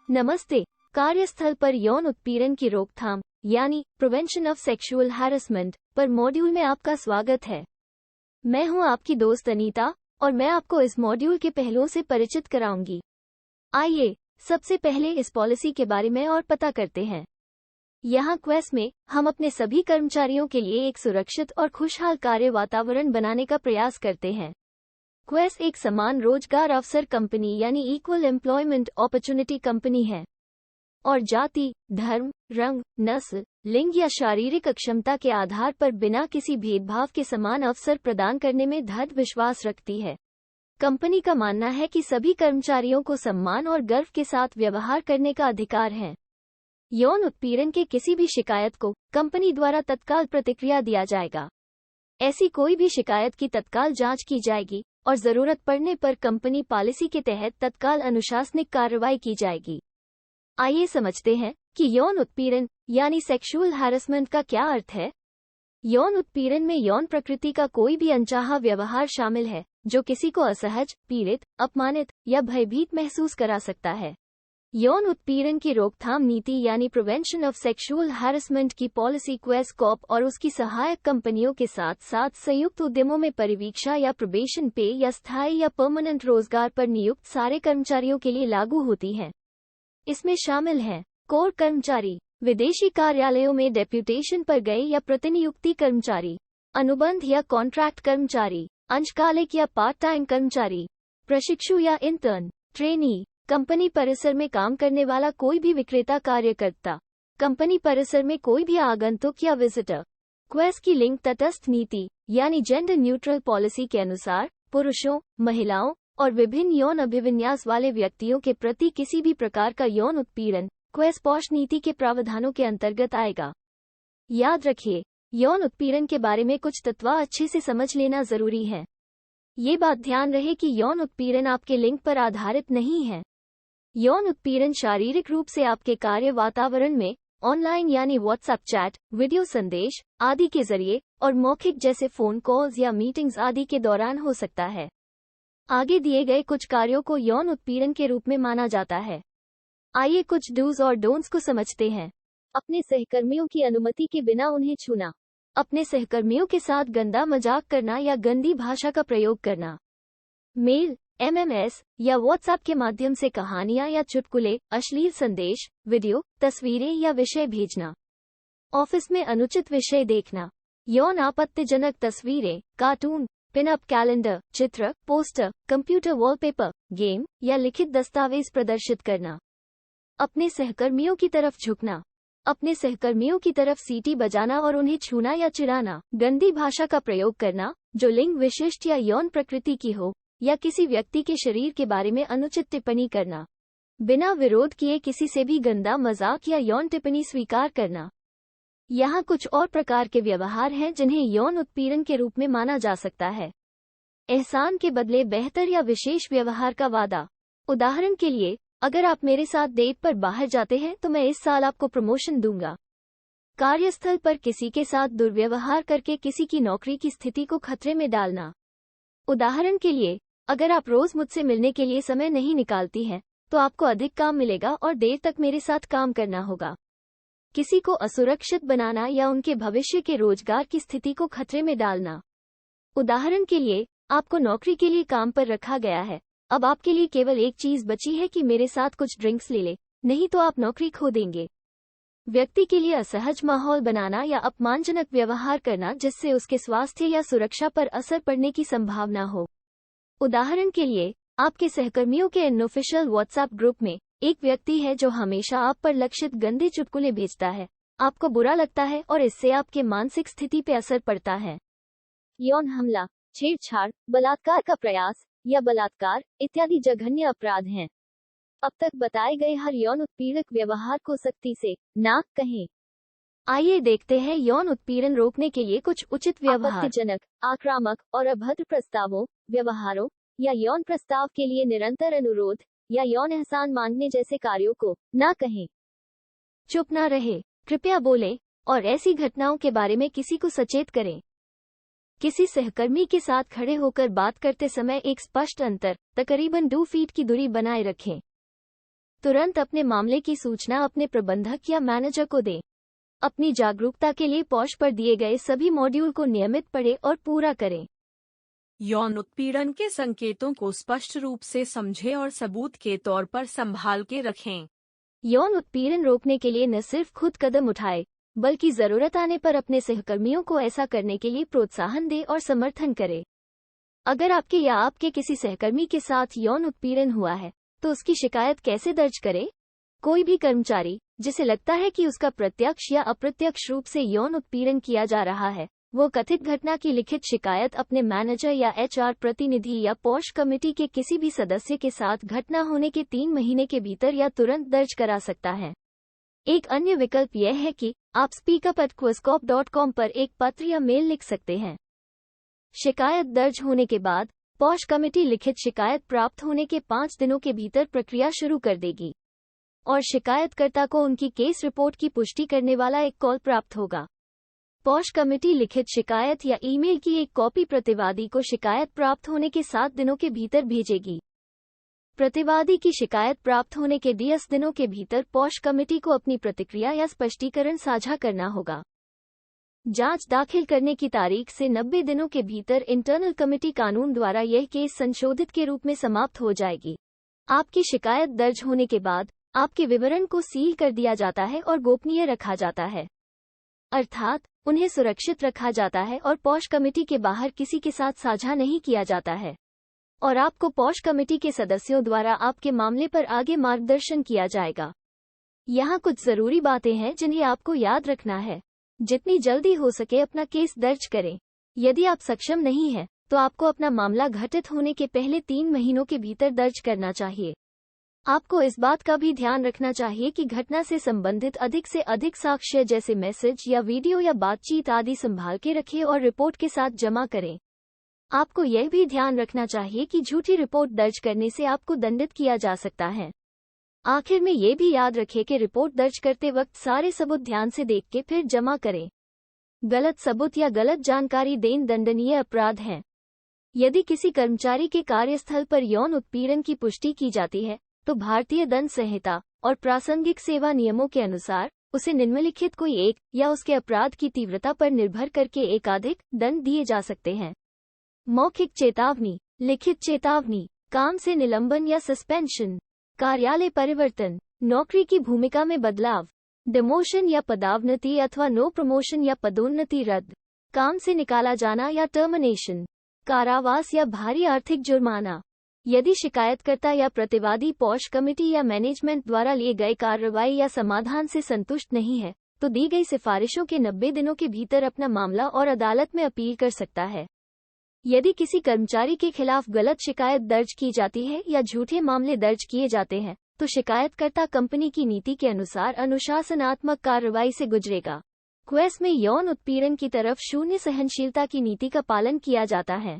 नमस्ते। कार्यस्थल पर यौन उत्पीड़न की रोकथाम यानी प्रिवेंशन ऑफ सेक्सुअल हैरेसमेंट पर मॉड्यूल में आपका स्वागत है। मैं हूं आपकी दोस्त अनीता और मैं आपको इस मॉड्यूल के पहलुओं से परिचित कराऊंगी। आइए सबसे पहले इस पॉलिसी के बारे में और पता करते हैं। यहाँ क्वेस में हम अपने सभी कर्मचारियों के लिए एक सुरक्षित और खुशहाल कार्य वातावरण बनाने का प्रयास करते हैं। क्वेस एक समान रोजगार अवसर कंपनी यानी इक्वल एम्प्लॉयमेंट अपॉर्चुनिटी कंपनी है और जाति, धर्म, रंग, नस्ल, लिंग या शारीरिक अक्षमता के आधार पर बिना किसी भेदभाव के समान अवसर प्रदान करने में दृढ़ विश्वास रखती है। कंपनी का मानना है कि सभी कर्मचारियों को सम्मान और गर्व के साथ व्यवहार करने का अधिकार है। यौन उत्पीड़न के किसी भी शिकायत को कंपनी द्वारा तत्काल प्रतिक्रिया दिया जाएगा। ऐसी कोई भी शिकायत की तत्काल जांच की जाएगी और जरूरत पड़ने पर कंपनी पॉलिसी के तहत तत्काल अनुशासनिक कार्रवाई की जाएगी। आइए समझते हैं कि यौन उत्पीड़न यानी सेक्सुअल हैरेसमेंट का क्या अर्थ है। यौन उत्पीड़न में यौन प्रकृति का कोई भी अनचाहा व्यवहार शामिल है जो किसी को असहज, पीड़ित, अपमानित या भयभीत महसूस करा सकता है। यौन उत्पीड़न की रोकथाम नीति यानी प्रिवेंशन ऑफ सेक्सुअल हैरेसमेंट की पॉलिसी क्वेस कॉर्प और उसकी सहायक कंपनियों के साथ साथ संयुक्त उद्यमों में परिवीक्षा या प्रोबेशन पे या स्थायी या परमानेंट रोजगार पर नियुक्त सारे कर्मचारियों के लिए लागू होती है। इसमें शामिल हैं कोर कर्मचारी, विदेशी कार्यालयों में डेप्यूटेशन पर गए या प्रतिनियुक्ति कर्मचारी, अनुबंध या कॉन्ट्रैक्ट कर्मचारी, अंशकालिक या पार्ट टाइम कर्मचारी, प्रशिक्षु या इंटर्न, ट्रेनी, कंपनी परिसर में काम करने वाला कोई भी विक्रेता कार्यकर्ता, कंपनी परिसर में कोई भी आगंतुक या विजिटर। क्वेस की लिंग तटस्थ नीति यानी जेंडर न्यूट्रल पॉलिसी के अनुसार पुरुषों, महिलाओं और विभिन्न यौन अभिविन्यास वाले व्यक्तियों के प्रति किसी भी प्रकार का यौन उत्पीड़न क्वेस पॉश नीति के प्रावधानों के अंतर्गत आएगा। याद रखिए, यौन उत्पीड़न के बारे में कुछ तत्व अच्छे से समझ लेना जरूरी है। ये बात ध्यान रहे कि यौन उत्पीड़न आपके लिंग पर आधारित नहीं है। यौन उत्पीड़न शारीरिक रूप से आपके कार्य वातावरण में ऑनलाइन यानी व्हाट्सएप चैट, वीडियो संदेश आदि के जरिए और मौखिक जैसे फोन कॉल्स या मीटिंग्स आदि के दौरान हो सकता है। आगे दिए गए कुछ कार्यों को यौन उत्पीड़न के रूप में माना जाता है। आइए कुछ डूज और डोंट्स को समझते हैं। अपने सहकर्मियों की अनुमति के बिना उन्हें छूना, अपने सहकर्मियों के साथ गंदा मजाक करना या गंदी भाषा का प्रयोग करना, मेल, एमएमएस या व्हाट्सएप के माध्यम से कहानियां या चुटकुले, अश्लील संदेश, वीडियो, तस्वीरें या विषय भेजना, ऑफिस में अनुचित विषय देखना, यौन आपत्तिजनक तस्वीरें, कार्टून, पिनअप कैलेंडर, चित्र, पोस्टर, कंप्यूटर वॉलपेपर, गेम या लिखित दस्तावेज प्रदर्शित करना, अपने सहकर्मियों की तरफ झुकना, अपने सहकर्मियों की तरफ सीटी बजाना और उन्हें छूना या चिढ़ाना, गंदी भाषा का प्रयोग करना जो लिंग विशिष्ट या यौन प्रकृति की हो या किसी व्यक्ति के शरीर के बारे में अनुचित टिप्पणी करना, बिना विरोध किए किसी से भी गंदा मजाक या यौन टिप्पणी स्वीकार करना। यहाँ कुछ और प्रकार के व्यवहार हैं जिन्हें यौन उत्पीड़न के रूप में माना जा सकता है। एहसान के बदले बेहतर या विशेष व्यवहार का वादा। उदाहरण के लिए, अगर आप मेरे साथ डेट पर बाहर जाते हैं तो मैं इस साल आपको प्रमोशन दूंगा। कार्यस्थल पर किसी के साथ दुर्व्यवहार करके किसी की नौकरी की स्थिति को खतरे में डालना। उदाहरण के लिए, अगर आप रोज मुझसे मिलने के लिए समय नहीं निकालती हैं, तो आपको अधिक काम मिलेगा और देर तक मेरे साथ काम करना होगा। किसी को असुरक्षित बनाना या उनके भविष्य के रोजगार की स्थिति को खतरे में डालना। उदाहरण के लिए, आपको नौकरी के लिए काम पर रखा गया है, अब आपके लिए केवल एक चीज बची है कि मेरे साथ कुछ ड्रिंक्स ले ले, नहीं तो आप नौकरी खो देंगे। व्यक्ति के लिए असहज माहौल बनाना या अपमानजनक व्यवहार करना जिससे उसके स्वास्थ्य या सुरक्षा पर असर पड़ने की संभावना हो। उदाहरण के लिए, आपके सहकर्मियों के अनऑफिशियल व्हाट्सएप ग्रुप में एक व्यक्ति है जो हमेशा आप पर लक्षित गंदे चुटकुले भेजता है। आपको बुरा लगता है और इससे आपके मानसिक स्थिति पर असर पड़ता है। यौन हमला, छेड़छाड़, बलात्कार का प्रयास या बलात्कार इत्यादि जघन्य अपराध हैं। अब तक बताए गए हर यौन उत्पीड़क व्यवहार को सख्ती से ना कहें। आइए देखते हैं यौन उत्पीड़न रोकने के लिए कुछ उचित व्यवहार। आपत्तिजनक, आक्रामक और अभद्र प्रस्तावों, व्यवहारों या यौन प्रस्ताव के लिए निरंतर अनुरोध या यौन एहसान मांगने जैसे कार्यों को ना कहें। चुप ना रहे, कृपया बोलें और ऐसी घटनाओं के बारे में किसी को सचेत करें। किसी सहकर्मी के साथ खड़े होकर बात करते समय एक स्पष्ट अंतर, तकरीबन 2 फीट की दूरी बनाए रखें। तुरंत अपने मामले की सूचना अपने प्रबंधक या मैनेजर को दें। अपनी जागरूकता के लिए पॉश पर दिए गए सभी मॉड्यूल को नियमित पढ़ें और पूरा करें। यौन उत्पीड़न के संकेतों को स्पष्ट रूप से समझें और सबूत के तौर पर संभाल के रखें। यौन उत्पीड़न रोकने के लिए न सिर्फ खुद कदम उठाएं, बल्कि जरूरत आने पर अपने सहकर्मियों को ऐसा करने के लिए प्रोत्साहन दें और समर्थन करें। अगर आपके या आपके किसी सहकर्मी के साथ यौन उत्पीड़न हुआ है, तो उसकी शिकायत कैसे दर्ज करें? कोई भी कर्मचारी जिसे लगता है कि उसका प्रत्यक्ष या अप्रत्यक्ष रूप से यौन उत्पीड़न किया जा रहा है, वो कथित घटना की लिखित शिकायत अपने मैनेजर या एचआर प्रतिनिधि या पॉश कमेटी के किसी भी सदस्य के साथ घटना होने के 3 महीने के भीतर या तुरंत दर्ज करा सकता है। एक अन्य विकल्प यह है कि आप speakup@quizcop.com पर एक पत्र या मेल लिख सकते हैं। शिकायत दर्ज होने के बाद पॉश कमेटी लिखित शिकायत प्राप्त होने के 5 दिनों के भीतर प्रक्रिया शुरू कर देगी और शिकायतकर्ता को उनकी केस रिपोर्ट की पुष्टि करने वाला एक कॉल प्राप्त होगा। पॉश कमेटी लिखित शिकायत या ईमेल की एक कॉपी प्रतिवादी को शिकायत प्राप्त होने के 7 दिनों के भीतर भेजेगी। प्रतिवादी की शिकायत प्राप्त होने के 10 दिनों के भीतर पॉश कमेटी को अपनी प्रतिक्रिया या स्पष्टीकरण साझा करना होगा। जांच दाखिल करने की तारीख से 90 दिनों के भीतर इंटरनल कमेटी कानून द्वारा यह केस संशोधित के रूप में समाप्त हो जाएगी। आपकी शिकायत दर्ज होने के बाद आपके विवरण को सील कर दिया जाता है और गोपनीय रखा जाता है, अर्थात उन्हें सुरक्षित रखा जाता है और पॉश कमेटी के बाहर किसी के साथ साझा नहीं किया जाता है, और आपको पॉश कमेटी के सदस्यों द्वारा आपके मामले पर आगे मार्गदर्शन किया जाएगा। यहाँ कुछ जरूरी बातें हैं जिन्हें आपको याद रखना है। जितनी जल्दी हो सके अपना केस दर्ज करें। यदि आप सक्षम नहीं हैं, तो आपको अपना मामला घटित होने के पहले 3 महीनों के भीतर दर्ज करना चाहिए। आपको इस बात का भी ध्यान रखना चाहिए कि घटना से संबंधित अधिक से अधिक साक्ष्य जैसे मैसेज या वीडियो या बातचीत आदि संभाल के रखें और रिपोर्ट के साथ जमा करें। आपको यह भी ध्यान रखना चाहिए कि झूठी रिपोर्ट दर्ज करने से आपको दंडित किया जा सकता है। आखिर में ये भी याद रखें कि रिपोर्ट दर्ज करते वक्त सारे सबूत ध्यान से देख के फिर जमा करें। गलत सबूत या गलत जानकारी देना दंडनीय अपराध है। यदि किसी कर्मचारी के कार्यस्थल पर यौन उत्पीड़न की पुष्टि की जाती है, तो भारतीय दंड संहिता और प्रासंगिक सेवा नियमों के अनुसार उसे निम्नलिखित कोई एक या उसके अपराध की तीव्रता पर निर्भर करके एकाधिक दंड दिए जा सकते हैं। मौखिक चेतावनी, लिखित चेतावनी, काम से निलंबन या सस्पेंशन, कार्यालय परिवर्तन, नौकरी की भूमिका में बदलाव, डिमोशन या पदोन्नति अथवा नो प्रमोशन या पदोन्नति रद्द, काम से निकाला जाना या टर्मिनेशन, कारावास या भारी आर्थिक जुर्माना। यदि शिकायतकर्ता या प्रतिवादी पॉश कमेटी या मैनेजमेंट द्वारा लिए गए कार्रवाई या समाधान से संतुष्ट नहीं है, तो दी गई सिफारिशों के 90 दिनों के भीतर अपना मामला और अदालत में अपील कर सकता है। यदि किसी कर्मचारी के खिलाफ गलत शिकायत दर्ज की जाती है या झूठे मामले दर्ज किए जाते हैं, तो शिकायतकर्ता कंपनी की नीति के अनुसार अनुशासनात्मक कार्रवाई से गुजरेगा। क्वेस में यौन उत्पीड़न की तरफ शून्य सहनशीलता की नीति का पालन किया जाता है,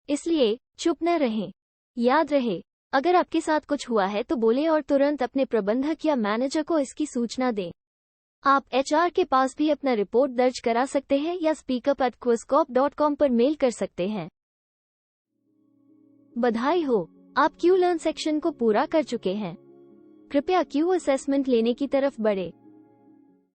इसलिए चुप न रहें। याद रहे, अगर आपके साथ कुछ हुआ है तो बोलें और तुरंत अपने प्रबंधक या मैनेजर को इसकी सूचना दें। आप एचआर के पास भी अपना रिपोर्ट दर्ज करा सकते हैं या speakup@quizcop.com पर मेल कर सकते हैं। बधाई हो, आप क्यू लर्न सेक्शन को पूरा कर चुके हैं। कृपया क्यू असेसमेंट लेने की तरफ बढ़े।